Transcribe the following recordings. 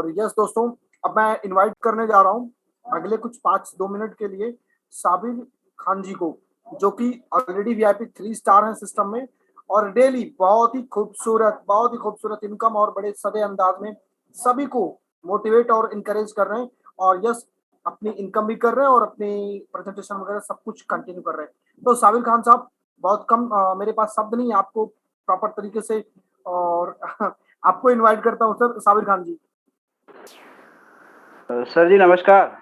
और यस दोस्तों, अब मैं इनवाइट करने जा रहा हूँ अगले कुछ 5-2 मिनट के लिए साबिर खान जी को, जो कि ऑलरेडी वीआईपी 3 स्टार हैं सिस्टम में और डेली बहुत ही खूबसूरत इनकम और बड़े सदे अंदाज में सभी को मोटिवेट और इनकरेज कर रहे हैं और यस अपनी इनकम भी कर रहे हैं और अपनी प्रेजेंटेशन वगैरह सब कुछ कंटिन्यू कर रहे हैं। तो साबिर खान साहब, बहुत कम मेरे पास शब्द नहीं है आपको प्रॉपर तरीके से और आपको इनवाइट करता हूँ सर साबिर खान जी। सर जी नमस्कार।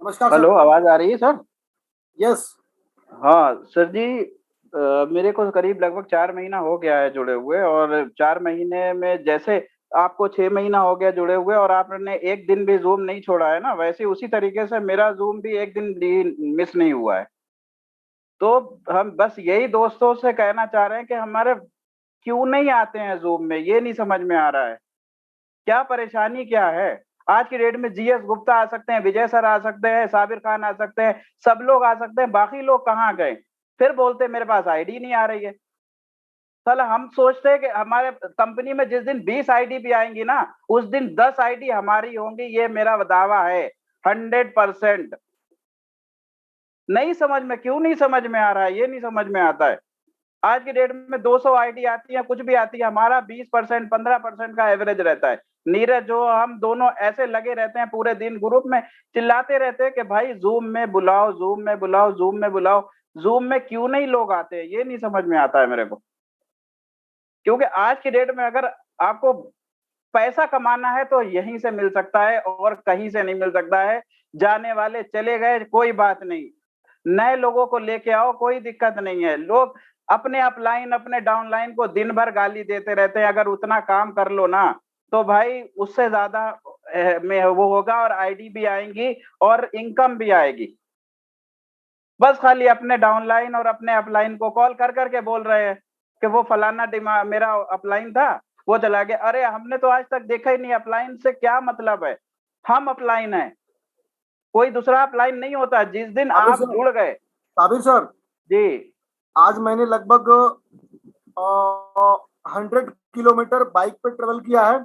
नमस्कार हेलो, सर। आवाज आ रही है सर? यस। हाँ सर जी, मेरे को करीब लगभग 4 महीना हो गया है जुड़े हुए, और 4 महीने में जैसे आपको 6 महीना हो गया जुड़े हुए और आपने एक दिन भी जूम नहीं छोड़ा है ना, वैसे उसी तरीके से मेरा जूम भी एक दिन भी मिस नहीं हुआ है। तो हम बस यही दोस्तों से कहना चाह रहे हैं कि हमारे क्यों नहीं आते हैं जूम में, ये नहीं समझ में आ रहा है। क्या परेशानी क्या है? आज की डेट में जीएस गुप्ता आ सकते हैं, विजय सर आ सकते हैं, साबिर खान आ सकते हैं, सब लोग आ सकते हैं, बाकी लोग कहाँ गए? फिर बोलते हैं मेरे पास आईडी नहीं आ रही है। साला हम सोचते हैं कि हमारे कंपनी में जिस दिन 20 आईडी भी आएंगी ना, उस दिन 10 आईडी हमारी होंगी, ये मेरा दावा है 100%। नहीं समझ में, क्यों नहीं समझ में आ रहा है, ये नहीं समझ में आता है। आज की डेट में 200 आईडी आती है, कुछ भी आती है, हमारा 20% 15% का एवरेज रहता है। नीरज जो हम दोनों ऐसे लगे रहते हैं पूरे दिन ग्रुप में, चिल्लाते रहते हैं कि भाई जूम में बुलाओ, जूम में बुलाओ, जूम में बुलाओ। जूम में क्यों नहीं लोग आते हैं, ये नहीं समझ में आता है मेरे को। क्योंकि आज की डेट में अगर आपको पैसा कमाना है तो यहीं से मिल सकता है और कहीं से नहीं मिल सकता है। जाने वाले चले गए, कोई बात नहीं, नए लोगों को लेके आओ, कोई दिक्कत नहीं है। लोग अपने अपलाइन अपने डाउनलाइन को दिन भर गाली देते रहते हैं। अगर उतना काम कर लो ना तो भाई उससे ज्यादा में वो होगा, और आईडी भी आएंगी और इनकम भी आएगी। बस खाली अपने डाउनलाइन और अपने अपलाइन को कॉल कर करके बोल रहे हैं कि वो फलाना मेरा अपलाइन था, वो चला गया। अरे हमने तो आज तक देखा ही नहीं, अपलाइन से क्या मतलब है? हम अपलाइन है, कोई दूसरा अपलाइन नहीं होता। जिस दिन साबिर आप सर, जुड़ गए। साबिर सर, जी। आज मैंने लगभग 100 किलोमीटर बाइक पे ट्रेवल किया है।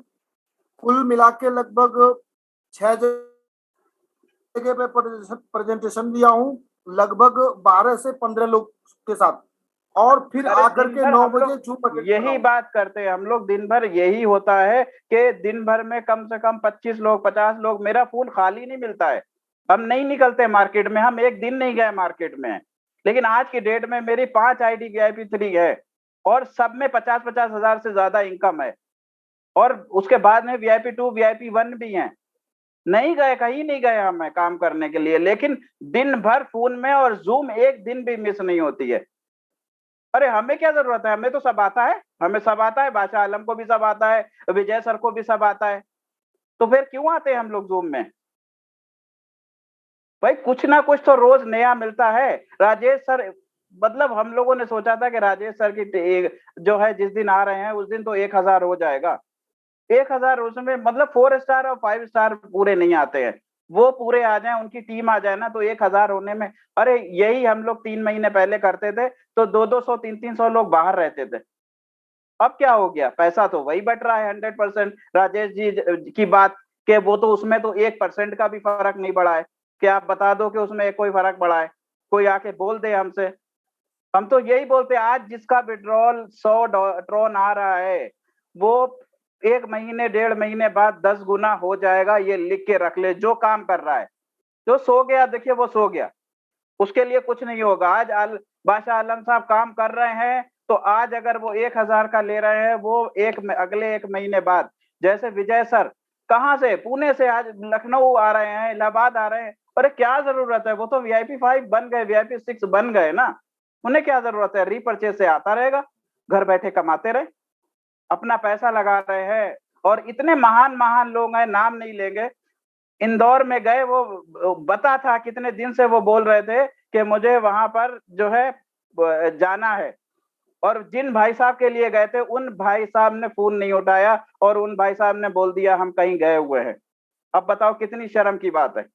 कुल मिला के लगभग 6 जगह पे प्रेजेंटेशन दिया हूँ, लगभग 12 से 15 लोग के साथ, और फिर अरे आकर दिन के भर 9 हम बजे लोग जूम अटेंड कर रहा यही हूँ। बात करते हैं, हम लोग दिन भर यही होता है कि दिन भर में कम से कम 25 लोग 50 लोग, मेरा फूल खाली नहीं मिलता है। हम नहीं निकलते मार्केट में, हम एक दिन नहीं गए मार्केट में। लेकिन आज की डेट में मेरी 5 आईडी वीआईपी 3 है और सब में 50-50 हजार से ज्यादा इनकम है, और उसके बाद में वीआईपी 2 वीआईपी 1 भी है। नहीं गए, कहीं नहीं गए हमें काम करने के लिए, लेकिन दिन भर फोन में, और जूम एक दिन भी मिस नहीं होती है। अरे हमें क्या जरूरत है, हमें तो सब आता है, हमें सब आता है, बादशाह आलम को भी सब आता है, विजय सर को भी सब आता है, तो फिर क्यों आते हैं हम लोग जूम में? भाई कुछ ना कुछ तो रोज नया मिलता है। राजेश सर, मतलब हम लोगों ने सोचा था कि राजेश सर की जो है जिस दिन आ रहे हैं उस दिन तो 1000 हो जाएगा। 1000 उसमें मतलब 4 स्टार और 5 स्टार पूरे नहीं आते हैं, वो पूरे आ जाए, उनकी टीम आ जाए ना, तो 1000 होने में, अरे यही हम लोग 3 महीने पहले करते थे तो 200 300 लोग बाहर रहते थे। अब क्या हो गया? पैसा तो वही बट रहा है 100%। राजेश जी की बात के वो तो उसमें तो 1% का भी फर्क नहीं पड़ा है। क्या आप बता दो कि उसमें कोई फर्क पड़ा है? कोई आके बोल दे हमसे। हम तो यही बोलते हैं, आज जिसका विड्रॉल 100 ट्रॉन आ रहा है वो 1 महीने 1.5 महीने बाद 10 गुना हो जाएगा, ये लिख के रख ले। जो काम कर रहा है, जो सो गया देखिए वो सो गया, उसके लिए कुछ नहीं होगा। आज बादशाह आलम साहब काम कर रहे हैं तो आज अगर वो 1000 का ले रहे हैं, वो अगले 1 महीने बाद, जैसे विजय सर कहाँ से, पुणे से आज लखनऊ आ रहे हैं, इलाहाबाद आ रहे हैं। अरे क्या जरूरत है, वो तो वीआईपी 5 बन गए, वीआईपी 6 बन गए ना, उन्हें क्या जरूरत है? रीपर्चेज से आता रहेगा, घर बैठे कमाते रहे, अपना पैसा लगा रहे हैं। और इतने महान महान लोग हैं, नाम नहीं लेंगे। इंदौर में गए, वो बता था कितने दिन से वो बोल रहे थे कि मुझे वहां पर जो है जाना है, और जिन भाई साहब के लिए गए थे उन भाई साहब ने फोन नहीं उठाया, और उन भाई साहब ने बोल दिया हम कहीं गए हुए हैं। अब बताओ कितनी शर्म की बात है।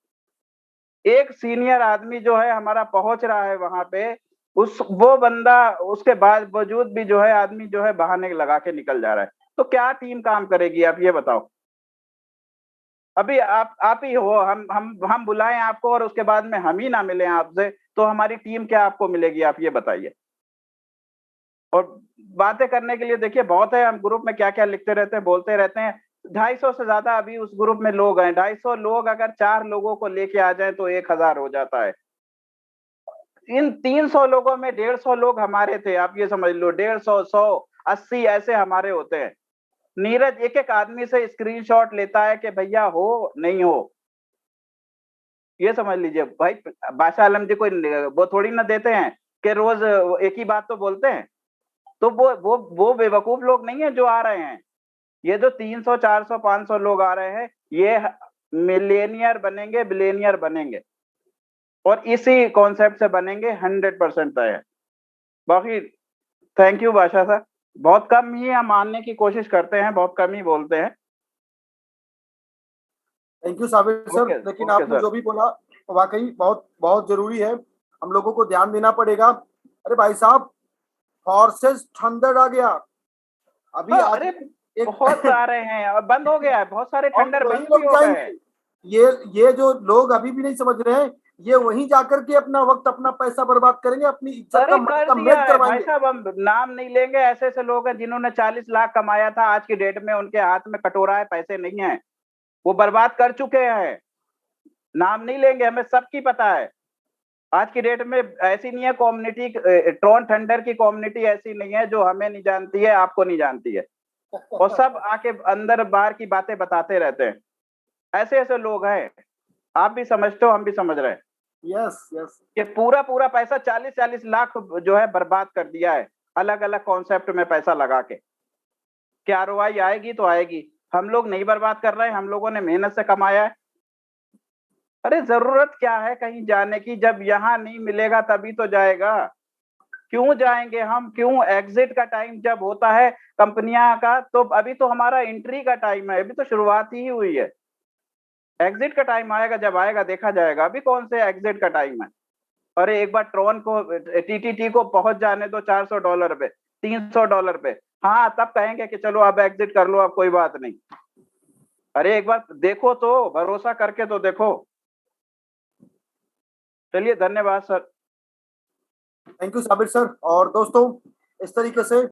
एक सीनियर आदमी जो है हमारा पहुंच रहा है वहां पे, वो बंदा उसके बाद वजूद भी जो है आदमी जो है बहाने लगा के निकल जा रहा है। तो क्या टीम काम करेगी, आप ये बताओ। अभी आप ही हो, हम बुलाएं आपको और उसके बाद में हम ही ना मिलें आपसे, तो हमारी टीम क्या आपको मिलेगी, आप ये बताइए। और बातें करने के लिए देखिए बहुत है, हम ग्रुप में क्या क्या लिखते रहते हैं, बोलते रहते हैं। 250 से ज्यादा अभी उस ग्रुप में लोग हैं। 250 लोग अगर 4 लोगों को लेके आ जाए तो 1000 हो जाता है। इन 300 लोगों में 150 लोग हमारे थे, आप ये समझ लो। 150, 100, 80 ऐसे हमारे होते हैं। नीरज एक एक आदमी से स्क्रीनशॉट लेता है कि भैया हो नहीं हो, ये समझ लीजिए भाई। बादशाह आलम जी कोई वो थोड़ी ना देते हैं कि रोज एक ही बात तो बोलते हैं। तो वो बेवकूफ लोग नहीं है जो आ रहे हैं। ये जो 300, 400, 500 लोग आ रहे हैं, ये मिलेनियर बनेंगे, बिलेनियर बनेंगे, और इसी कॉन्सेप्ट से बनेंगे, 100% तय है। बाकी थैंक यू बादशाह साहब, बहुत कम ही हम मानने की कोशिश करते हैं, बहुत कम ही बोलते हैं। Thank you Sabir sir. Okay लेकिन ओके आपने सर। जो भी बोला वाकई बहुत बहुत जरूरी है, हम लोगों को ध्यान देना पड़ेगा। अरे भाई साहब, हॉर्सेस थंडर आ गया अभी हाँ, आज अरे एक बहुत आ रहे हैं और बंद हो गया है, बहुत सारे और ठंडर वही बंद भी लोग हो गए जाएंगे। हैं। ये जो लोग अभी भी नहीं समझ रहे हैं, ये वहीं जाकर के अपना वक्त अपना पैसा बर्बाद करेंगे, अपनी इज्जत का अरे मान कर का दिया मेट है भाई करवाएंगे। साहब, हम नाम नहीं लेंगे। ऐसे ऐसे लोग हैं जिन्होंने 40 लाख कमाया था, आज की डेट में उनके हाथ में कटोरा है, पैसे नहीं है, वो बर्बाद कर चुके हैं। नाम नहीं लेंगे, हमें सबकी पता है। आज की डेट में ऐसी नहीं है कम्युनिटी, ट्रॉन थंडर की कम्युनिटी ऐसी नहीं है जो हमें नहीं जानती है, आपको नहीं जानती है, और सब आके अंदर बाहर की बातें बताते रहते हैं। ऐसे ऐसे लोग हैं, आप भी समझते हो, हम भी समझ रहे हैं यस यस। कि पूरा पूरा पैसा 40-40 लाख जो है बर्बाद कर दिया है, अलग अलग कॉन्सेप्ट में पैसा लगा के। क्या आरओआई आएगी तो आएगी, हम लोग नहीं बर्बाद कर रहे हैं, हम लोगों ने मेहनत से कमाया है। अरे जरूरत क्या है कहीं जाने की, जब यहाँ नहीं मिलेगा तभी तो जाएगा। क्यों जाएंगे हम, क्यों? एग्जिट का टाइम जब होता है कंपनियां का, तो अभी तो हमारा एंट्री का टाइम है, अभी तो शुरुआत ही हुई है। एग्जिट का टाइम आएगा, जब आएगा देखा जाएगा। अभी कौन से एग्जिट का टाइम है? अरे एक बार ट्रॉन को, टीटीटी को पहुंच जाने दो $400 पे, $300 पे, हाँ तब कहेंगे कि चलो अब एग्जिट कर लो, अब कोई बात नहीं। अरे एक बार देखो तो, भरोसा करके तो देखो। चलिए धन्यवाद sir. Thank you Sabir sir. और दोस्तों, इस तरीके से